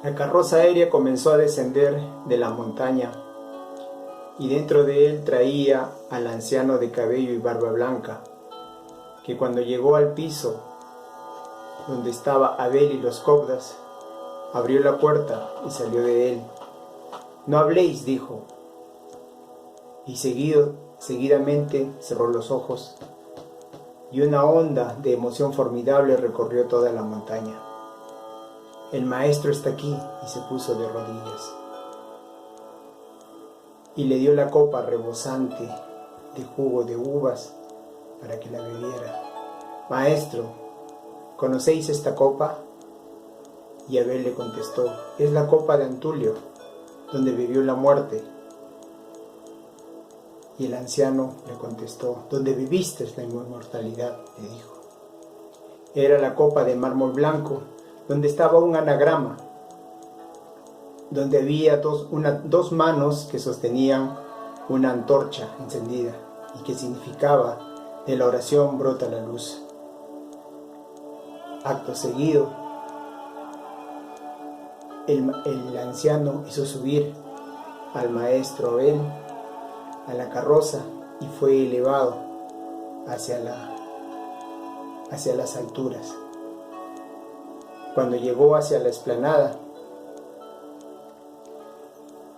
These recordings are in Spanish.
La carroza aérea comenzó a descender de la montaña y dentro de él traía al anciano de cabello y barba blanca, que cuando llegó al piso donde estaba Abel y los cobdas, abrió la puerta y salió de él. No habléis, dijo, y seguidamente cerró los ojos, y una onda de emoción formidable recorrió toda la montaña. El maestro está aquí, y se puso de rodillas. Y le dio la copa rebosante de jugo de uvas para que la bebiera. Maestro, ¿conocéis esta copa? Y Abel le contestó, es la copa de Antulio, donde bebió la muerte. Y el anciano le contestó, donde viviste la inmortalidad, le dijo. Era la copa de mármol blanco, donde estaba un anagrama, donde había dos manos que sostenían una antorcha encendida y que significaba, de la oración brota la luz. Acto seguido, el anciano hizo subir al maestro Abel a la carroza y fue elevado hacia las alturas. Cuando llegó hacia la explanada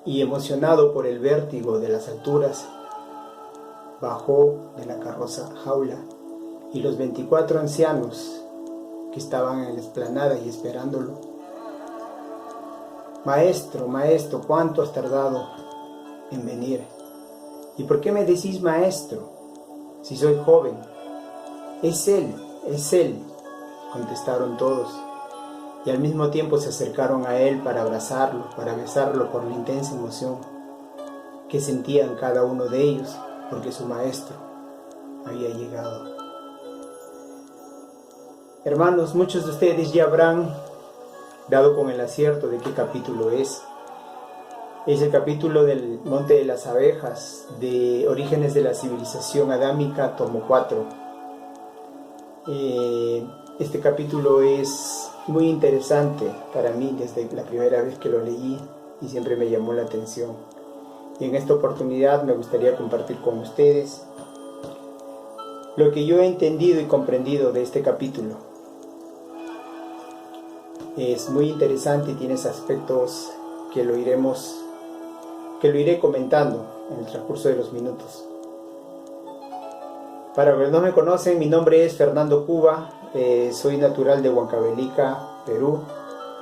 y emocionado por el vértigo de las alturas, bajó de la carroza jaula y los 24 ancianos que estaban en la explanada y esperándolo: Maestro, maestro, ¿cuánto has tardado en venir? ¿Y por qué me decís maestro, si soy joven? Es él, contestaron todos, y al mismo tiempo se acercaron a él para abrazarlo, para besarlo por la intensa emoción que sentían cada uno de ellos, porque su maestro había llegado. Hermanos, muchos de ustedes ya habrán dado con el acierto de qué capítulo es. Es el capítulo del Monte de las Abejas, de Orígenes de la Civilización Adámica, tomo 4. Este capítulo es muy interesante para mí desde la primera vez que lo leí y siempre me llamó la atención. Y en esta oportunidad me gustaría compartir con ustedes lo que yo he entendido y comprendido de este capítulo. Es muy interesante y tiene aspectos que lo iré comentando en el transcurso de los minutos. Para los que no me conocen, mi nombre es Fernando Cuba, soy natural de Huancavelica, Perú.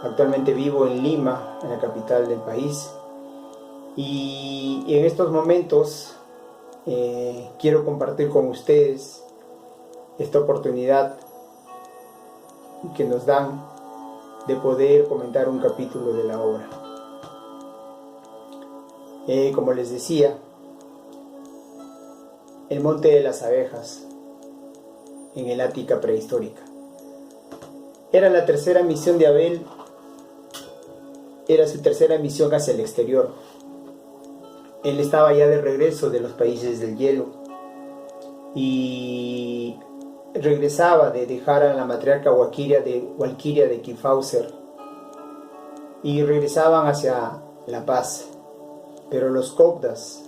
Actualmente vivo en Lima, en la capital del país. Y en estos momentos quiero compartir con ustedes esta oportunidad que nos dan de poder comentar un capítulo de la obra. Como les decía, el Monte de las Abejas en el Ática prehistórica. Era la tercera misión de Abel, era su tercera misión hacia el exterior. Él estaba ya de regreso de los países del hielo y regresaba de dejar a la matriarca Walquiria de Kifauser y regresaban hacia La Paz. Pero los cobdas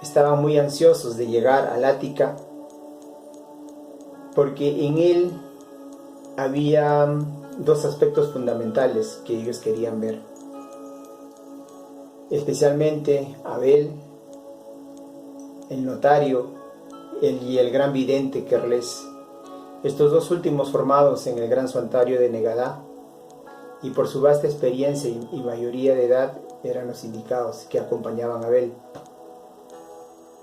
estaban muy ansiosos de llegar al Ática porque en él había dos aspectos fundamentales que ellos querían ver. Especialmente Abel, el notario, y el gran vidente Kerles, estos dos últimos formados en el gran santuario de Negadá, y por su vasta experiencia y mayoría de edad eran los indicados que acompañaban a Abel.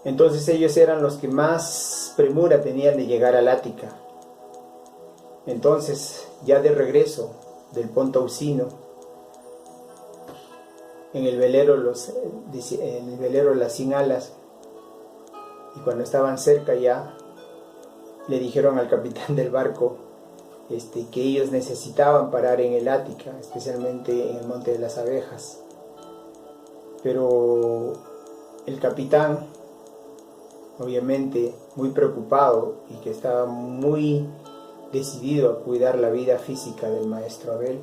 Entonces ellos eran los que más premura tenían de llegar al Ática. Entonces, ya de regreso del Ponto Usino, en el velero Las Sin Alas, y cuando estaban cerca ya, le dijeron al capitán del barco que ellos necesitaban parar en el Ática, especialmente en el Monte de las Abejas. Pero el capitán, obviamente muy preocupado y que estaba muy decidido a cuidar la vida física del maestro Abel,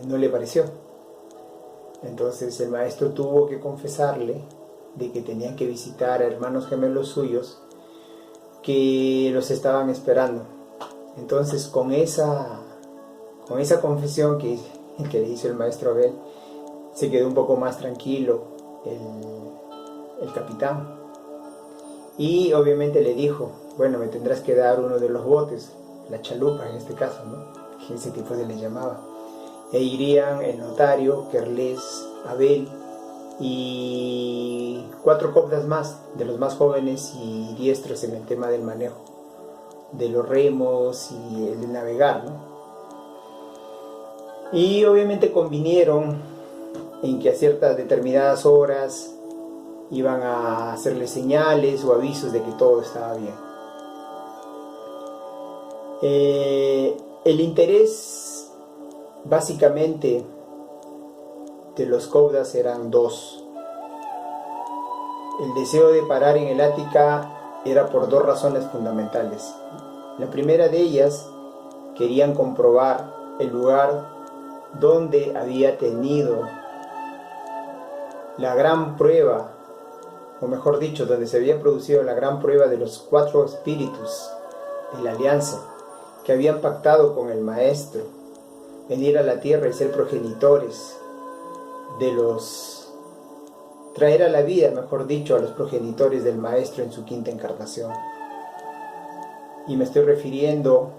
no le pareció. Entonces el maestro tuvo que confesarle de que tenían que visitar a hermanos gemelos suyos que los estaban esperando. Entonces con esa confesión que le hizo el maestro Abel, se quedó un poco más tranquilo el capitán. Y obviamente le dijo, bueno, me tendrás que dar uno de los botes, la chalupa en este caso, ¿no? Que ese tipo se le llamaba. E irían el notario, Kerles, Abel y 4 coptas más, de los más jóvenes y diestros en el tema del manejo de los remos y el de navegar, ¿no? Y obviamente convinieron en que a ciertas determinadas horas iban a hacerle señales o avisos de que todo estaba bien. El interés básicamente de los coptas eran 2. El deseo de parar en el Ática era por 2 razones fundamentales. La primera de ellas, querían comprobar el lugar donde había tenido la gran prueba, o mejor dicho, donde se había producido la gran prueba de los 4 espíritus de la alianza que habían pactado con el maestro venir a la tierra y ser progenitores de traer a la vida, mejor dicho, a los progenitores del maestro en su 5ª encarnación. Y me estoy refiriendo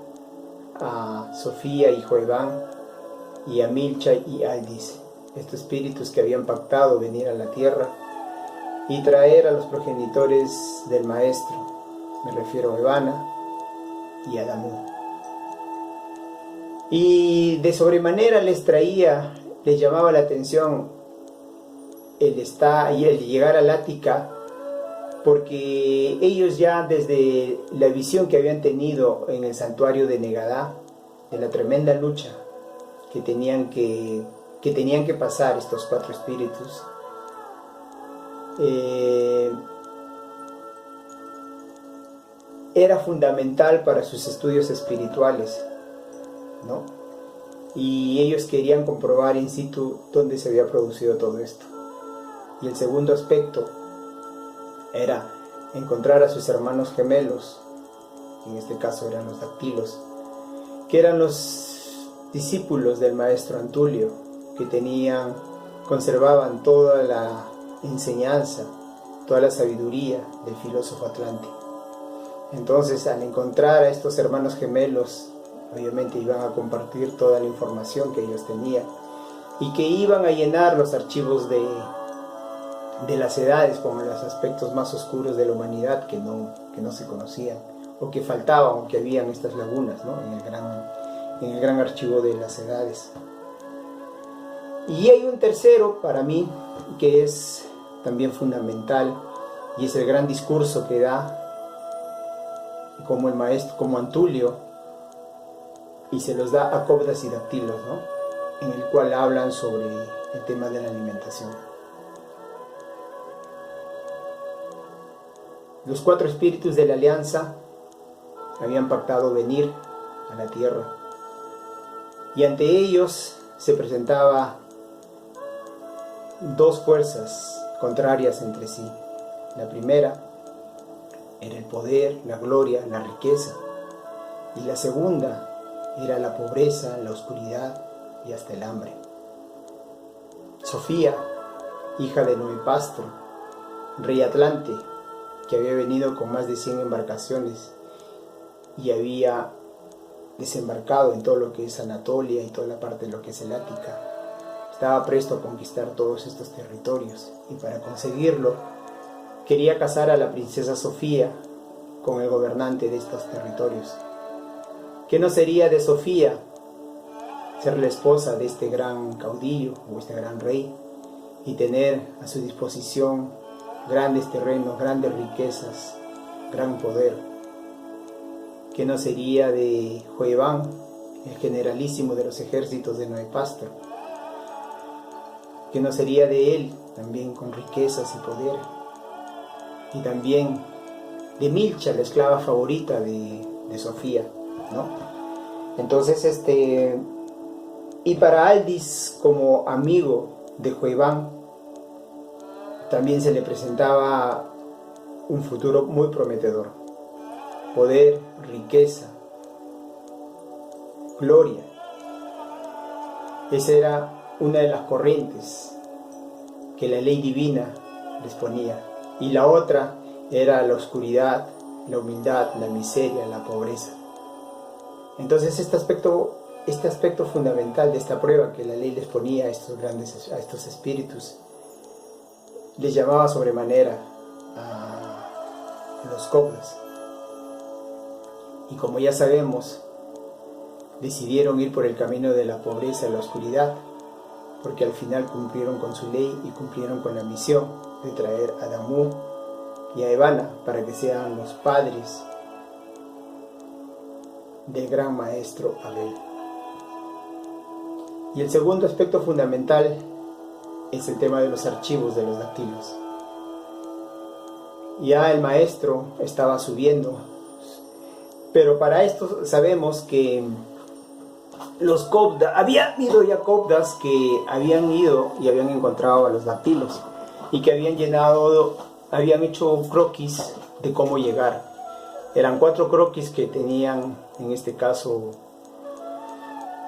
a Sofía y Joeván, y a Milcha y Aldis, estos espíritus que habían pactado venir a la tierra y traer a los progenitores del maestro. Me refiero a Evana y a Damu. Y de sobremanera les llamaba la atención el llegar al Ática, porque ellos ya desde la visión que habían tenido en el santuario de Negadá, de la tremenda lucha que tenían que pasar estos 4 espíritus, era fundamental para sus estudios espirituales, ¿no? Y ellos querían comprobar in situ dónde se había producido todo esto. Y el segundo aspecto era encontrar a sus hermanos gemelos, en este caso eran los dactilos, que eran los discípulos del maestro Antulio, que conservaban toda la enseñanza, toda la sabiduría del filósofo Atlante. Entonces, al encontrar a estos hermanos gemelos, obviamente iban a compartir toda la información que ellos tenían y que iban a llenar los archivos de las edades con los aspectos más oscuros de la humanidad que no se conocían, o que faltaban, o que habían estas lagunas, ¿no? en el gran archivo de las edades. Y hay un tercero para mí que es también fundamental, y es el gran discurso que da como el maestro, como Antulio, y se los da a coptas y dactilos, ¿no? En el cual hablan sobre el tema de la alimentación. Los 4 espíritus de la alianza habían pactado venir a la tierra, y ante ellos se presentaba 2 fuerzas contrarias entre sí. La primera era el poder, la gloria, la riqueza, y la segunda era la pobreza, la oscuridad y hasta el hambre. Sofía, hija de Noepastro, rey Atlante, que había venido con más de 100 embarcaciones y había desembarcado en todo lo que es Anatolia y toda la parte de lo que es el Ática, estaba presto a conquistar todos estos territorios, y para conseguirlo quería casar a la princesa Sofía con el gobernante de estos territorios. ¿Qué no sería de Sofía ser la esposa de este gran caudillo o este gran rey y tener a su disposición grandes terrenos, grandes riquezas, gran poder? ¿Qué no sería de Joeván, el generalísimo de los ejércitos de Noepastro? ¿Qué no sería de él también con riquezas y poder? Y también de Milcha, la esclava favorita de Sofía, ¿no? Entonces Y para Aldis, como amigo de Huayván, también se le presentaba un futuro muy prometedor. Poder, riqueza, gloria. Esa era una de las corrientes que la ley divina les ponía. Y la otra era la oscuridad, la humildad, la miseria, la pobreza. Entonces este aspecto fundamental de esta prueba que la ley les ponía a estos espíritus, les llamaba sobremanera a los cobras. Y como ya sabemos, decidieron ir por el camino de la pobreza y la oscuridad, porque al final cumplieron con su ley y cumplieron con la misión de traer a Adamú y a Evana para que sean los padres del gran maestro Abel. Y el segundo aspecto fundamental es el tema de los archivos de los dactilos. Ya el maestro estaba subiendo, pero para esto sabemos que los cobdas, había habido ya cobdas que habían ido y habían encontrado a los dactilos y que habían hecho croquis de cómo llegar. Eran 4 croquis que tenían, en este caso,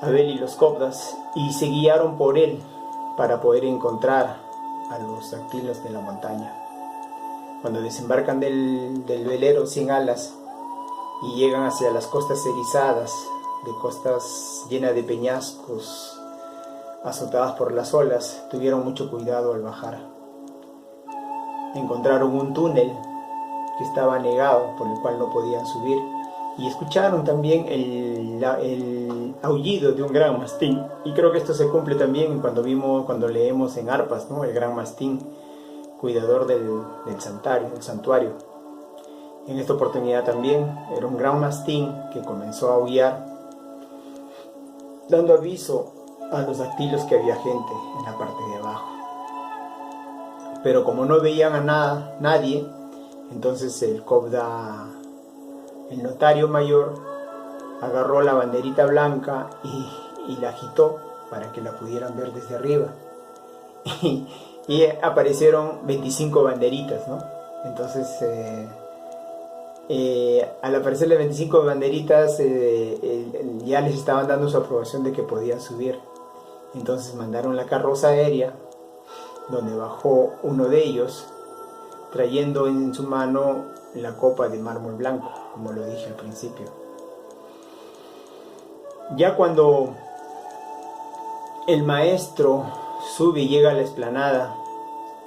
Abel y los cobdas, y se guiaron por él para poder encontrar a los dactilos de la montaña. Cuando desembarcan del velero sin alas y llegan hacia las costas erizadas, de costas llenas de peñascos, azotadas por las olas, tuvieron mucho cuidado al bajar. Encontraron un túnel que estaba anegado, por el cual no podían subir, y escucharon también el aullido de un gran mastín. Y creo que esto se cumple también cuando leemos en Arpas, ¿no? El gran mastín, cuidador del santuario. En esta oportunidad también era un gran mastín que comenzó a aullar, dando aviso a los dactilos que había gente en la parte de abajo. Pero como no veían a nadie, entonces el notario mayor, agarró la banderita blanca y la agitó para que la pudieran ver desde arriba. Y aparecieron 25 banderitas, ¿no? Entonces, al aparecer las 25 banderitas, ya les estaban dando su aprobación de que podían subir. Entonces mandaron la carroza aérea, donde bajó uno de ellos, trayendo en su mano la copa de mármol blanco, como lo dije al principio. Ya cuando el maestro sube y llega a la explanada,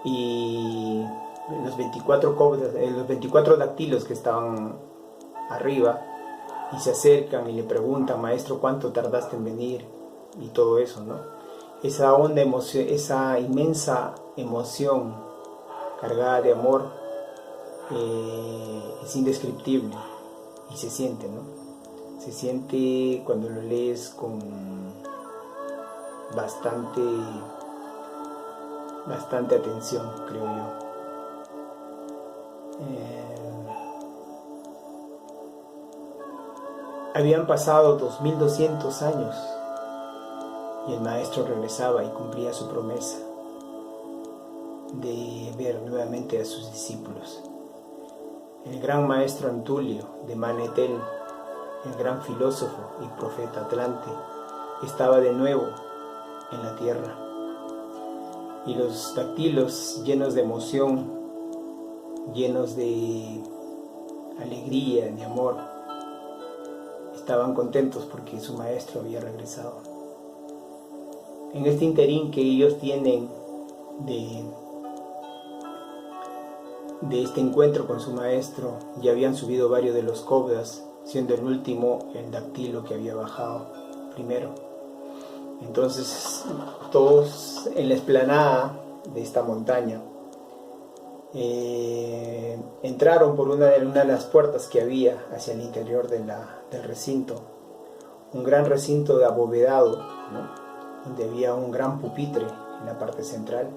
y los 24 dactilos que estaban arriba, y se acercan y le preguntan: maestro, ¿cuánto tardaste en venir? Y todo eso, ¿no? Esa honda emoción, esa inmensa emoción cargada de amor, es indescriptible y se siente, ¿no? Se siente cuando lo lees con bastante atención, creo yo. Habían pasado 2200 años y el maestro regresaba y cumplía su promesa de ver nuevamente a sus discípulos. El gran maestro Antulio de Manetel, el gran filósofo y profeta Atlante, estaba de nuevo en la tierra, y los dactilos, llenos de emoción, llenos de alegría, de amor, estaban contentos porque su maestro había regresado. En este interín que ellos tienen de este encuentro con su maestro, ya habían subido varios de los cobras, siendo el último el dactilo que había bajado primero. Entonces todos en la explanada de esta montaña entraron por una de las puertas que había hacia el interior del recinto, un gran recinto de abovedado, ¿no? Donde había un gran pupitre en la parte central,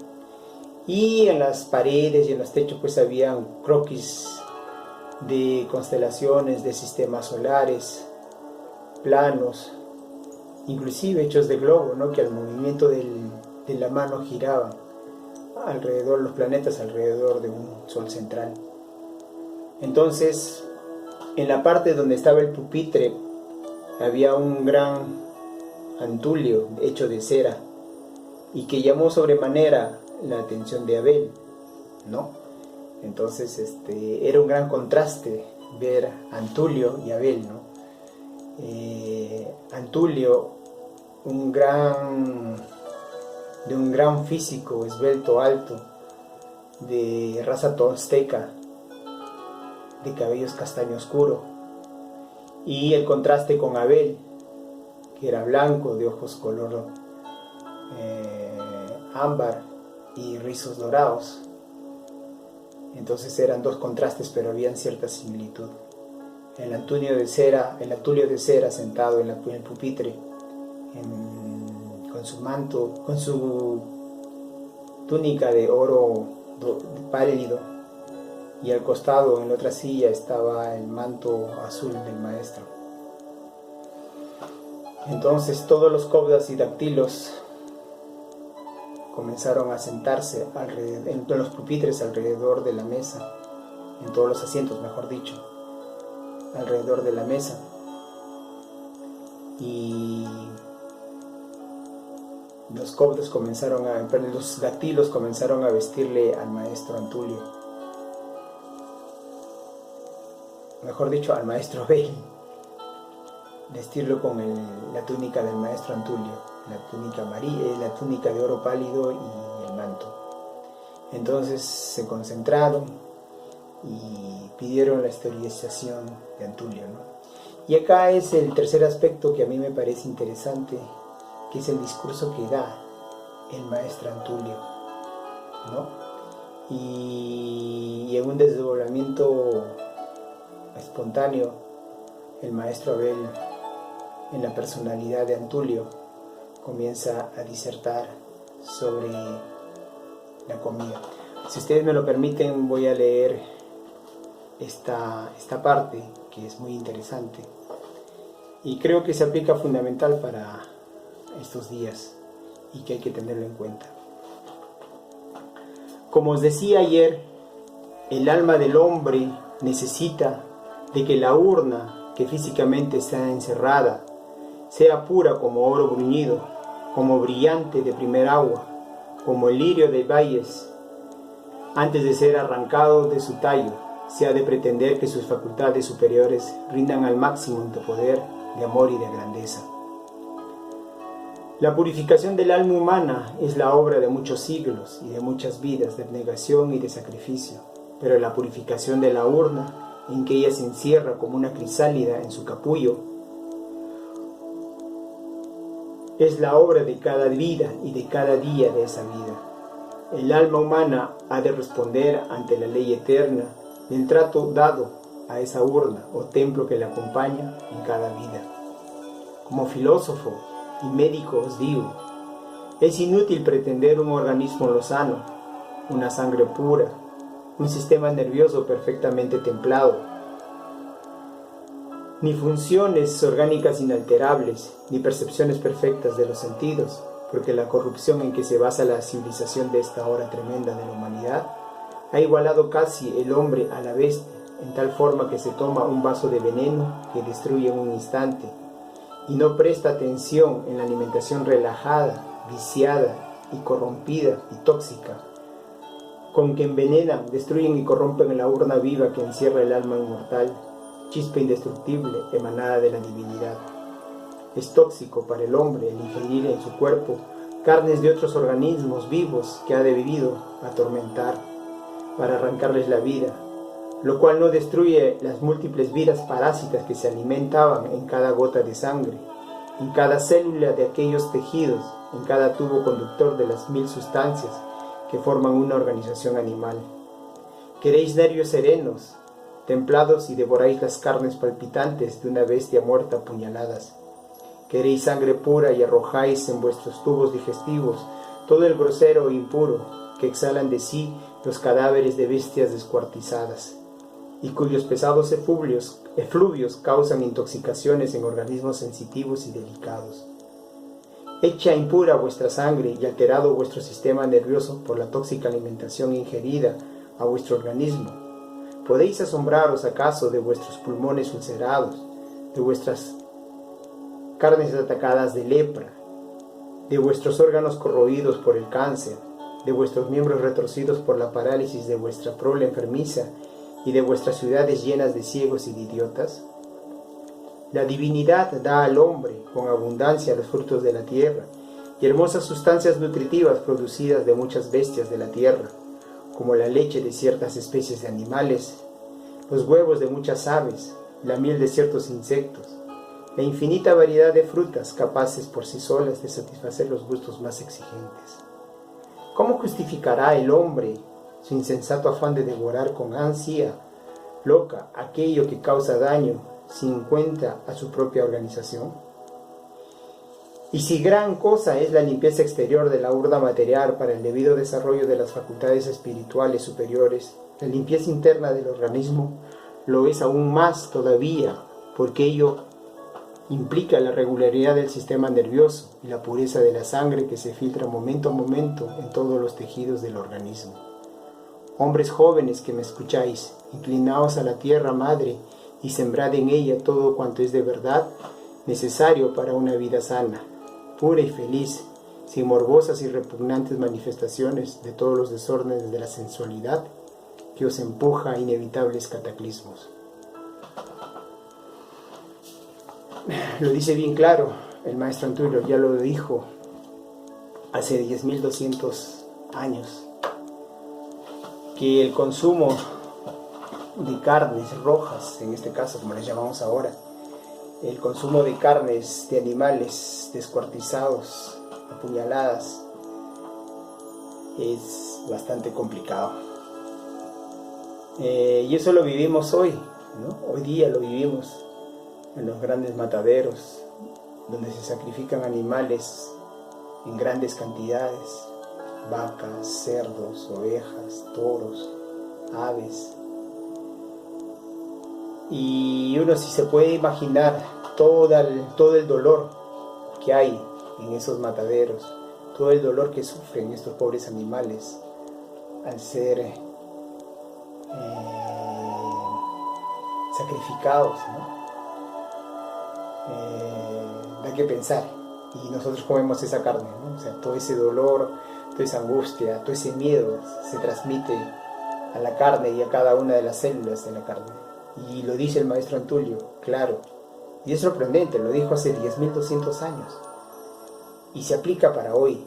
y en las paredes y en los techos pues habían croquis de constelaciones, de sistemas solares, planos, inclusive hechos de globo, ¿no? Que al movimiento de la mano giraban alrededor, los planetas alrededor de un sol central. Entonces, en la parte donde estaba el pupitre había un gran antulio hecho de cera y que llamó sobremanera la atención de Abel, ¿no? Entonces era un gran contraste ver a Antulio y Abel, ¿no? Antulio, de un gran físico, esbelto, alto, de raza tolteca, de cabellos castaño oscuro, y el contraste con Abel, que era blanco, de ojos color ámbar y rizos dorados. Entonces eran dos contrastes, pero habían cierta similitud. El Antulio de cera sentado en el pupitre, con su manto, con su túnica de oro pálido, y al costado en la otra silla estaba el manto azul del maestro. Entonces todos los cobdas y dactilos comenzaron a sentarse en los pupitres alrededor de la mesa, en todos los asientos, mejor dicho, alrededor de la mesa, y los dactilos comenzaron a vestirle al maestro Antulio, mejor dicho, al maestro Abel, vestirlo con la túnica del maestro Antulio, la túnica de oro pálido y el manto. Entonces se concentraron y pidieron la esterilización de Antulio, ¿no? Y acá es el tercer aspecto que a mí me parece interesante, que es el discurso que da el maestro Antulio, ¿no? Y en un desdoblamiento espontáneo, el maestro Abel, en la personalidad de Antulio, comienza a disertar sobre la comida. Si ustedes me lo permiten, voy a leer esta parte, que es muy interesante y creo que se aplica fundamental para estos días y que hay que tenerlo en cuenta. Como os decía ayer, el alma del hombre necesita de que la urna que físicamente está encerrada sea pura como oro bruñido, como brillante de primer agua, como el lirio de valles. Antes de ser arrancado de su tallo, se ha de pretender que sus facultades superiores rindan al máximo de poder, de amor y de grandeza. La purificación del alma humana es la obra de muchos siglos y de muchas vidas de abnegación y de sacrificio, pero la purificación de la urna, en que ella se encierra como una crisálida en su capullo, es la obra de cada vida y de cada día de esa vida. El alma humana ha de responder ante la ley eterna del trato dado a esa urna o templo que la acompaña en cada vida. Como filósofo y médico os digo, es inútil pretender un organismo lozano, una sangre pura, un sistema nervioso perfectamente templado, ni funciones orgánicas inalterables, ni percepciones perfectas de los sentidos, porque la corrupción en que se basa la civilización de esta hora tremenda de la humanidad ha igualado casi el hombre a la bestia, en tal forma que se toma un vaso de veneno que destruye en un instante, y no presta atención en la alimentación relajada, viciada y corrompida y tóxica, con que envenenan, destruyen y corrompen la urna viva que encierra el alma inmortal, chispa indestructible emanada de la divinidad. Es tóxico para el hombre el ingerir en su cuerpo carnes de otros organismos vivos que ha debido atormentar para arrancarles la vida, lo cual no destruye las múltiples vidas parásitas que se alimentaban en cada gota de sangre, en cada célula de aquellos tejidos, en cada tubo conductor de las 1000 sustancias que forman una organización animal. Queréis nervios serenos, templados, y devoráis las carnes palpitantes de una bestia muerta a puñaladas. Queréis sangre pura y arrojáis en vuestros tubos digestivos todo el grosero e impuro que exhalan de sí los cadáveres de bestias descuartizadas, y cuyos pesados efluvios causan intoxicaciones en organismos sensitivos y delicados. hecha impura vuestra sangre y alterado vuestro sistema nervioso por la tóxica alimentación ingerida a vuestro organismo. ¿Podéis asombraros acaso de vuestros pulmones ulcerados, de vuestras carnes atacadas de lepra, de vuestros órganos corroídos por el cáncer, de vuestros miembros retorcidos por la parálisis de vuestra prole enfermiza y de vuestras ciudades llenas de ciegos y de idiotas? La divinidad da al hombre con abundancia los frutos de la tierra y hermosas sustancias nutritivas producidas de muchas bestias de la tierra, como la leche de ciertas especies de animales, los huevos de muchas aves, la miel de ciertos insectos, la infinita variedad de frutas capaces por sí solas de satisfacer los gustos más exigentes. ¿Cómo justificará el hombre su insensato afán de devorar con ansia loca aquello que causa daño sin cuenta a su propia organización? Y si gran cosa es la limpieza exterior de la urna material para el debido desarrollo de las facultades espirituales superiores, la limpieza interna del organismo lo es aún más todavía, porque ello implica la regularidad del sistema nervioso y la pureza de la sangre que se filtra momento a momento en todos los tejidos del organismo. Hombres jóvenes que me escucháis, inclinaos a la tierra madre y sembrad en ella todo cuanto es de verdad necesario para una vida sana, pura y feliz, sin morbosas y repugnantes manifestaciones de todos los desórdenes de la sensualidad que os empuja a inevitables cataclismos. Lo dice bien claro el maestro Antulio, ya lo dijo hace 10.200 años, que el consumo de carnes rojas, en este caso como les llamamos ahora, el consumo de carnes de animales descuartizados, apuñaladas, es bastante complicado. Y eso lo vivimos hoy, ¿no? Hoy día lo vivimos en los grandes mataderos, donde se sacrifican animales en grandes cantidades, vacas, cerdos, ovejas, toros, aves. Y uno sí se puede imaginar todo el dolor que hay en esos mataderos, todo el dolor que sufren estos pobres animales al ser sacrificados, ¿no? Da que pensar, y nosotros comemos esa carne, ¿no? O sea, todo ese dolor, toda esa angustia, todo ese miedo se transmite a la carne y a cada una de las células de la carne. Y lo dice el maestro Antulio, claro, y es sorprendente, lo dijo hace 10.200 años y se aplica para hoy.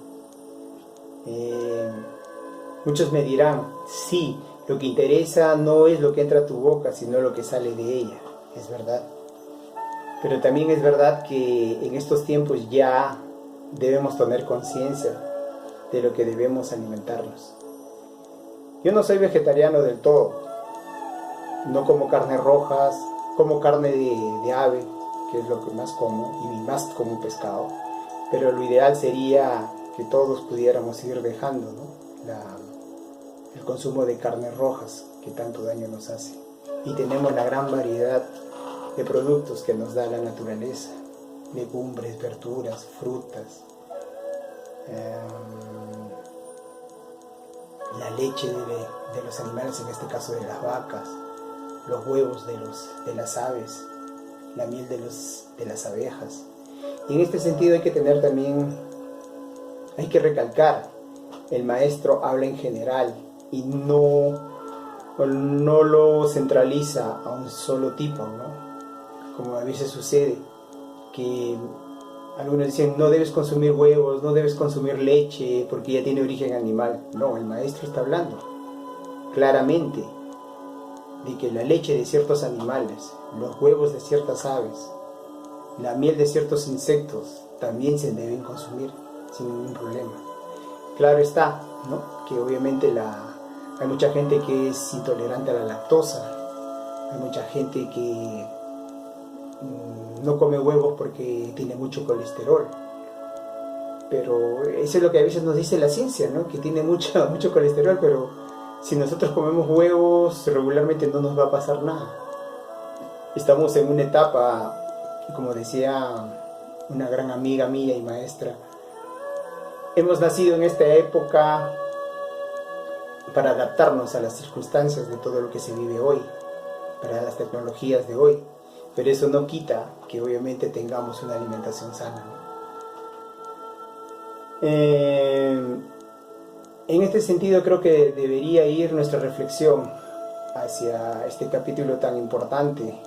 Muchos me dirán, sí, lo que interesa no es lo que entra a tu boca, sino lo que sale de ella, es verdad. Pero también es verdad que en estos tiempos ya debemos tener conciencia de lo que debemos alimentarnos. Yo no soy vegetariano del todo, no como carnes rojas, como carne de ave, que es lo que más como, y más como pescado, pero lo ideal sería que todos pudiéramos ir dejando, ¿no? El consumo de carnes rojas que tanto daño nos hace. Y tenemos la gran variedad de productos que nos da la naturaleza, legumbres, verduras, frutas, la leche de los animales, en este caso de las vacas, los huevos de las aves, la miel de las abejas. Y en este sentido hay que recalcar, el maestro habla en general y no lo centraliza a un solo tipo, ¿no? Como a veces sucede, que algunos dicen no debes consumir huevos, no debes consumir leche porque ya tiene origen animal. No, el maestro está hablando claramente de que la leche de ciertos animales, los huevos de ciertas aves, la miel de ciertos insectos también se deben consumir sin ningún problema. Claro está, ¿no? Que obviamente hay mucha gente que es intolerante a la lactosa, hay mucha gente que no come huevos porque tiene mucho colesterol, pero eso es lo que a veces nos dice la ciencia, ¿no? Que tiene mucho colesterol, pero si nosotros comemos huevos regularmente no nos va a pasar nada. Estamos en una etapa, como decía una gran amiga mía y maestra, hemos nacido en esta época para adaptarnos a las circunstancias de todo lo que se vive hoy, para las tecnologías de hoy, pero eso no quita que obviamente tengamos una alimentación sana, ¿no? En este sentido creo que debería ir nuestra reflexión hacia este capítulo tan importante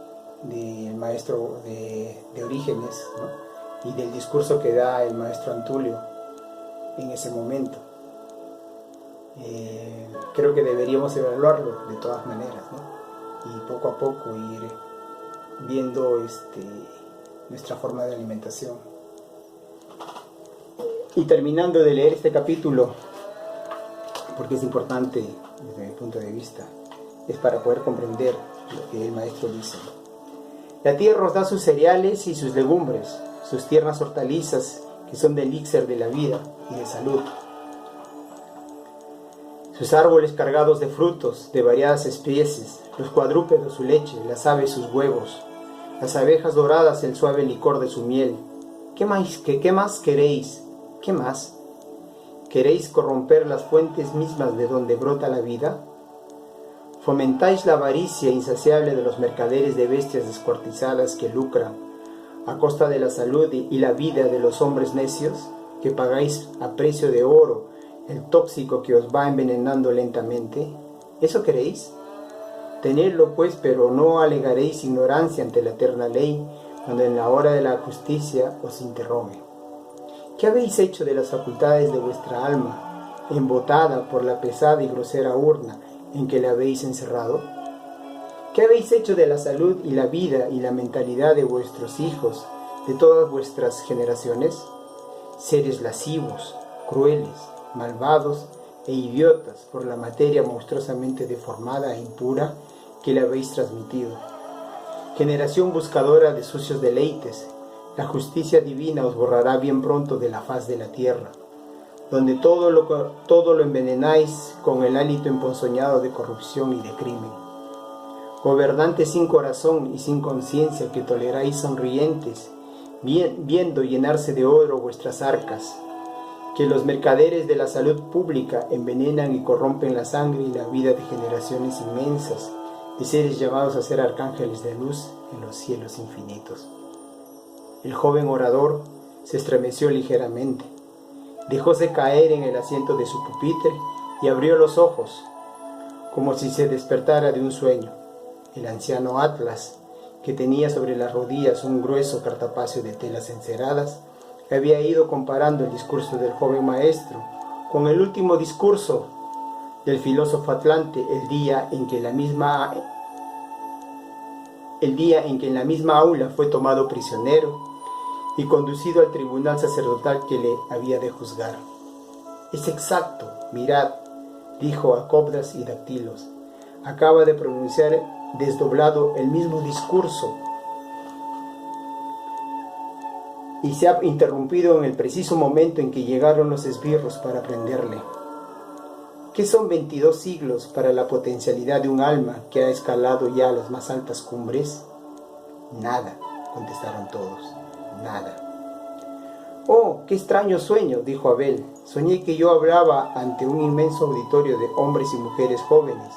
del maestro de Orígenes, ¿no? Y del discurso que da el maestro Antulio en ese momento. Creo que deberíamos evaluarlo de todas maneras, ¿no? Y poco a poco ir viendo nuestra forma de alimentación. Y terminando de leer este capítulo, porque es importante desde mi punto de vista, es para poder comprender lo que el maestro dice. La tierra os da sus cereales y sus legumbres, sus tiernas hortalizas que son del elixir de la vida y de salud. Sus árboles cargados de frutos de variadas especies, los cuadrúpedos su leche, las aves sus huevos, las abejas doradas el suave licor de su miel. ¿Qué más queréis? ¿Qué más? ¿Queréis corromper las fuentes mismas de donde brota la vida? ¿Fomentáis la avaricia insaciable de los mercaderes de bestias descuartizadas que lucran a costa de la salud y la vida de los hombres necios, que pagáis a precio de oro el tóxico que os va envenenando lentamente? ¿Eso queréis? Tenedlo pues, pero no alegaréis ignorancia ante la eterna ley, cuando en la hora de la justicia os interrogue. ¿Qué habéis hecho de las facultades de vuestra alma, embotada por la pesada y grosera urna en que la habéis encerrado? ¿Qué habéis hecho de la salud y la vida y la mentalidad de vuestros hijos, de todas vuestras generaciones? Seres lascivos, crueles, malvados e idiotas por la materia monstruosamente deformada e impura que le habéis transmitido. Generación buscadora de sucios deleites, la justicia divina os borrará bien pronto de la faz de la tierra, donde todo lo envenenáis con el hálito emponzoñado de corrupción y de crimen. Gobernantes sin corazón y sin conciencia que toleráis sonrientes, viendo llenarse de oro vuestras arcas, que los mercaderes de la salud pública envenenan y corrompen la sangre y la vida de generaciones inmensas, de seres llamados a ser arcángeles de luz en los cielos infinitos. El joven orador se estremeció ligeramente, dejóse caer en el asiento de su pupitre y abrió los ojos, como si se despertara de un sueño. El anciano Atlas, que tenía sobre las rodillas un grueso cartapacio de telas enceradas, había ido comparando el discurso del joven maestro con el último discurso del filósofo Atlante el día en que en la misma aula fue tomado prisionero y conducido al tribunal sacerdotal que le había de juzgar. Es exacto, mirad, dijo a Cobdas y Dactilos, acaba de pronunciar desdoblado el mismo discurso y se ha interrumpido en el preciso momento en que llegaron los esbirros para prenderle. ¿Qué son 22 siglos para la potencialidad de un alma que ha escalado ya las más altas cumbres? Nada, contestaron todos, nada. Oh, qué extraño sueño, dijo Abel. Soñé que yo hablaba ante un inmenso auditorio de hombres y mujeres jóvenes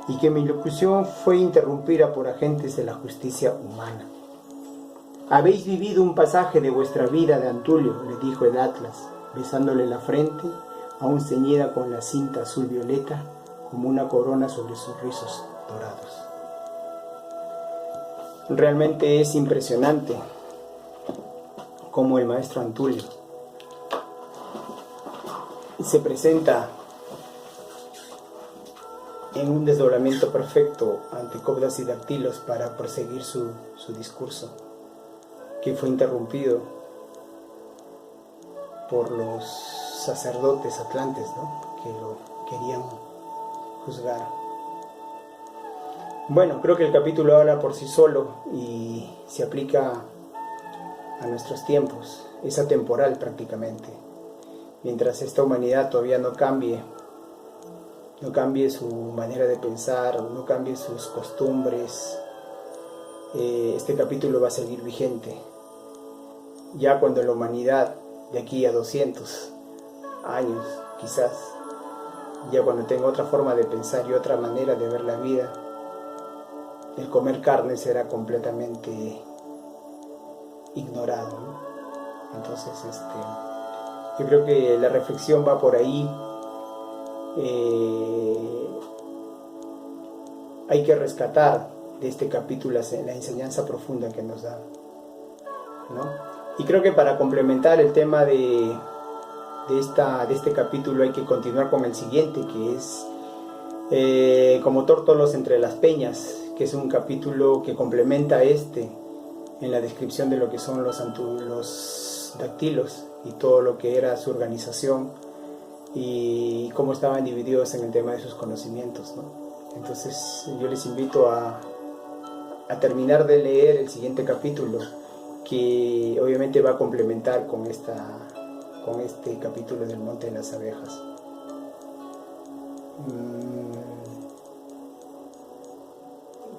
y que mi locución fue interrumpida por agentes de la justicia humana. Habéis vivido un pasaje de vuestra vida de Antulio, le dijo el Atlas, besándole la frente, aún ceñida con la cinta azul violeta, como una corona sobre sus rizos dorados. Realmente es impresionante cómo el maestro Antulio se presenta en un desdoblamiento perfecto ante Cobdas y Dactilos para proseguir su discurso, que fue interrumpido por los sacerdotes atlantes, ¿no?, que lo querían juzgar. Bueno, creo que el capítulo habla por sí solo y se aplica a nuestros tiempos, es atemporal prácticamente. Mientras esta humanidad todavía no cambie su manera de pensar, no cambie sus costumbres, este capítulo va a seguir vigente. Ya cuando la humanidad de aquí a 200 años, quizás, ya cuando tenga otra forma de pensar y otra manera de ver la vida, el comer carne será completamente ignorado, ¿no? Entonces, yo creo que la reflexión va por ahí. Hay que rescatar de este capítulo la enseñanza profunda que nos da, ¿no? Y creo que para complementar el tema de este capítulo hay que continuar con el siguiente, que es como tórtolos entre las peñas, que es un capítulo que complementa en la descripción de lo que son los dactilos y todo lo que era su organización y cómo estaban divididos en el tema de sus conocimientos, ¿no? Entonces yo les invito a terminar de leer el siguiente capítulo, que obviamente va a complementar con este capítulo del Monte de las Abejas.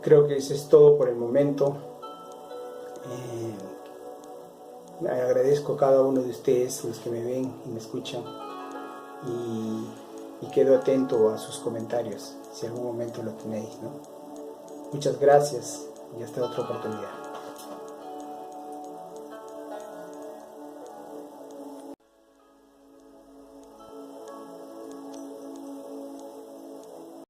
Creo que eso es todo por el momento. Agradezco a cada uno de ustedes, los que me ven y me escuchan, y quedo atento a sus comentarios si algún momento lo tenéis, ¿no? Muchas gracias y hasta otra oportunidad.